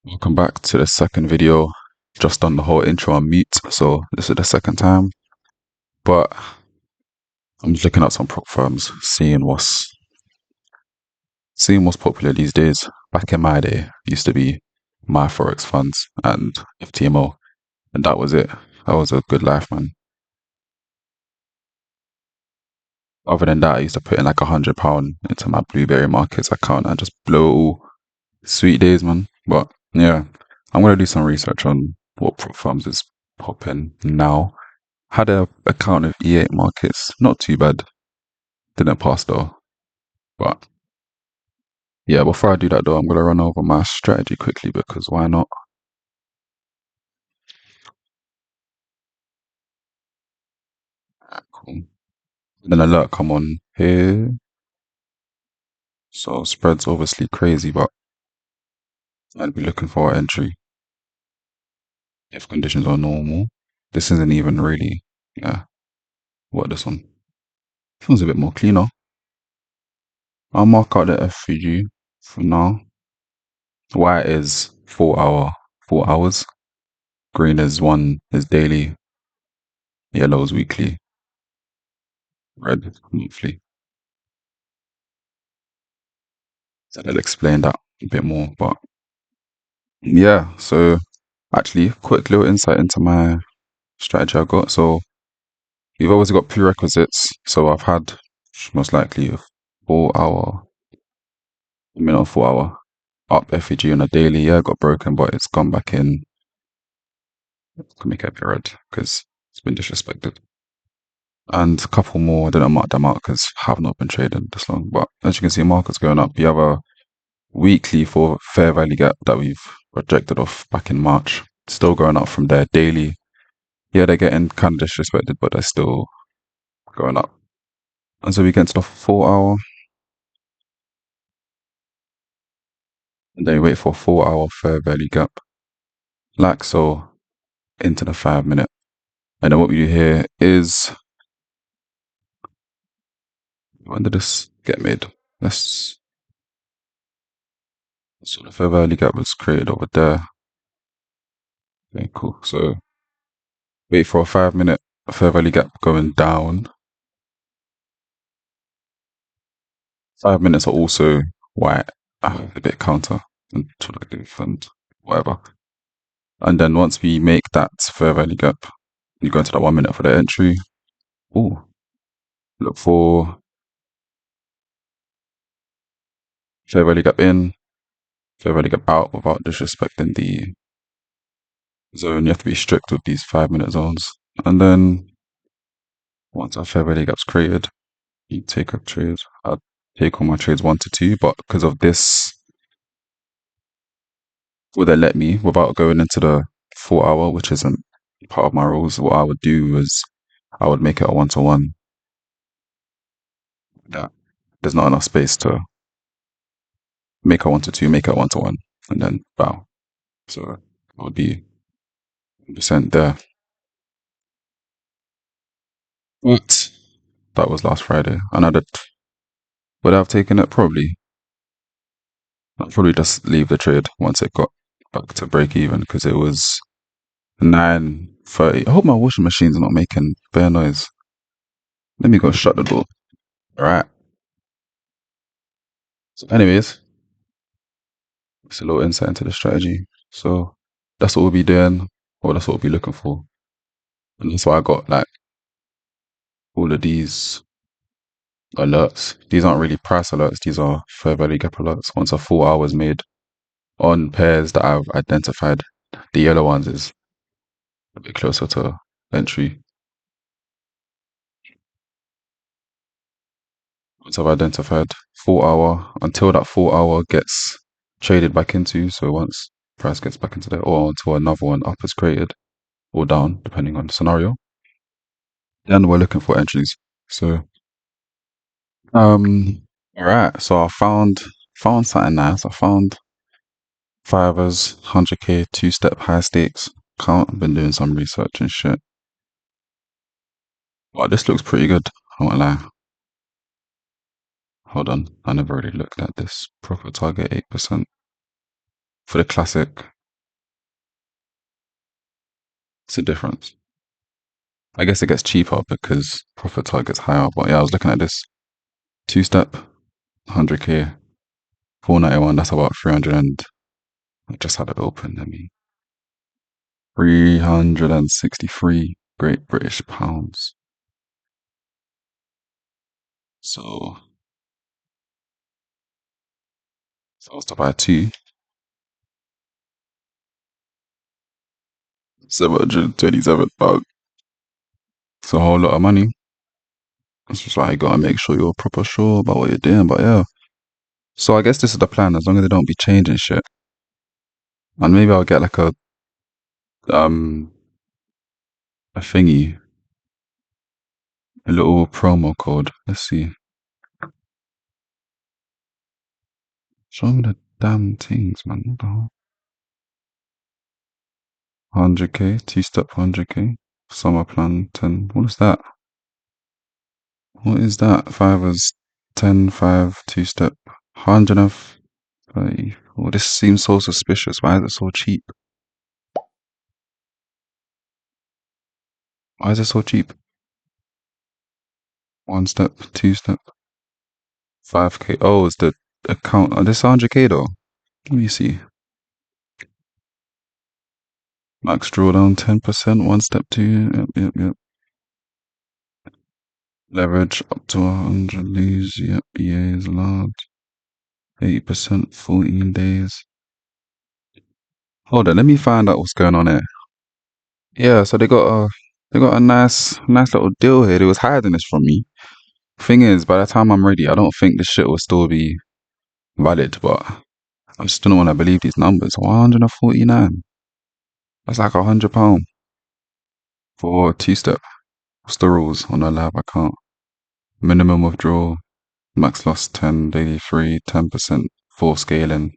Welcome back to the second video. Just done the whole intro on mute, so this is the second time. But I'm just looking at some prop firms, seeing what's popular these days. Back in my day, used to be my Forex funds and FTMO, and that was it. That was a good life, man. Other than that, I used to put in like £100 into my Blueberry Markets account and just blow it all. Sweet days, man. But yeah, I'm gonna do some research on what prop firms is popping now. Had a account of E8 markets, not too bad. Didn't pass though. But yeah, before I do that though, I'm gonna run over my strategy quickly because why not? Cool. Then alert come on here. So spread's obviously crazy, but I'd be looking for an entry if conditions are normal. This isn't even really, yeah, what this one? Feels a bit more cleaner. I'll mark out the FVG for now. White is 4 hours. Green is daily. Yellow is weekly. Red is monthly. So I'll explain that a bit more. But yeah, so actually, quick little insight into my strategy I got. So you've always got prerequisites. So I've had most likely a 4 hour, minimum 4 hour up FEG on a daily. Yeah, got broken, but it's gone back in. Can make it a red because it's been disrespected. And a couple more, I didn't mark them out because I have not been trading this long. But as you can see, market's going up. You have a weekly for fair value gap that we've rejected off back in March. Still going up from there daily. Yeah, they're getting kind of disrespected, but they're still going up. And so we get to the 4 hour, and then we wait for a 4 hour fair value gap, like so, into the 5 minute. And then what we do here is, when did this get made? So the fair value gap was created over there. Okay, cool. So wait for a 5 minute fair value gap going down. 5 minutes are also white, a bit counter and and whatever. And then once we make that fair value gap, you go into that 1 minute for the entry. Oh, look for fair value gap in, fair value gap out without disrespecting the zone. You have to be strict with these 5 minute zones. And then once our fair value gap's created, you take a trade. I'll take all my trades 1 to 2, but because of this, would they let me without going into the 4 hour, which isn't part of my rules? What I would do is I would make it a 1 to 1. That there's not enough space to make a 1 to 2, make it a 1 to 1, and then bow. So it would be % there. But that was last Friday. And would I have taken it? Probably. I'd probably just leave the trade once it got back to break even because it was 9:30. I hope my washing machine's not making bare noise. Let me go shut the door. All right. So, anyways, it's a little insight into the strategy. So that's what we'll be doing, or that's what we'll be looking for. And that's why I got like all of these alerts. These aren't really price alerts, these are fair value gap alerts. Once a 4 hour is made on pairs that I've identified, the yellow ones is a bit closer to entry. Once I've identified 4 hour, until that 4 hour gets traded back into, so once price gets back into there, or until another one up is created, or down, depending on the scenario, then we're looking for entries. So all right, so I found something nice. I found Fivers, 100k, two-step high stakes account. I've been doing some research and shit. Wow, this looks pretty good. I won't lie. Hold on, I never really looked at this. Profit target 8% for the classic. It's a difference. I guess it gets cheaper because profit target's higher. But yeah, I was looking at this two step, 100k, 491. That's about 300 and I just had it open. I mean, 363 Great British pounds. So, so I was to buy two, 727 pounds. It's a whole lot of money. It's just like you gotta make sure you're proper sure about what you're doing. But yeah. So I guess this is the plan, as long as they don't be changing shit. And maybe I'll get like um a thingy, a little promo code. Let's see. Show me the damn things, man. What the hell? 100k, two-step 100k. Summer plan 10. What is that? What is that? 5 is 10, 5, two-step 130. Oh, this seems so suspicious. Why is it so cheap? Why is it so cheap? One step, two step, 5k. Oh, it's the account. Oh, this 100k though. Let me see. Max drawdown 10%, one step two. Yep. Leverage up to 100 leaves. Yep, EA is allowed. 80%, 14 days. Hold on, let me find out what's going on here. Yeah, so they got a nice little deal here. They was hiding this from me. Thing is, by the time I'm ready, I don't think this shit will still be valid, but I just don't want to believe these numbers. 149. That's like £100 for two step. What's the rules on a live account? Minimum withdrawal, max loss 10, daily free, 10% full scaling.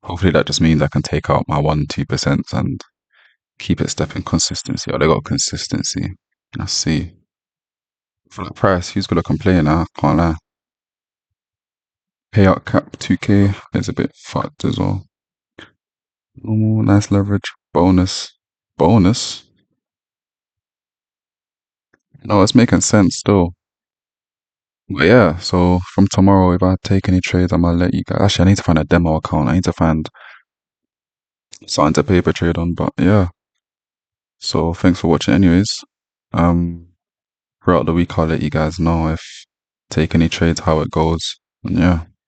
Hopefully that just means I can take out my 1-2% and keep it stepping consistency. Oh, they got consistency. Let's see. For that price, who's gonna complain? I can't lie. Payout cap 2k is a bit fucked as well. Normal, nice leverage. Bonus. No, it's making sense still. But yeah, so from tomorrow, if I take any trades, I'm gonna let you guys. Actually, I need to find a demo account. I need to find something to paper trade on. But yeah, so thanks for watching, anyways. Um, throughout the week, I'll let you guys know if take any trades, how it goes. And yeah.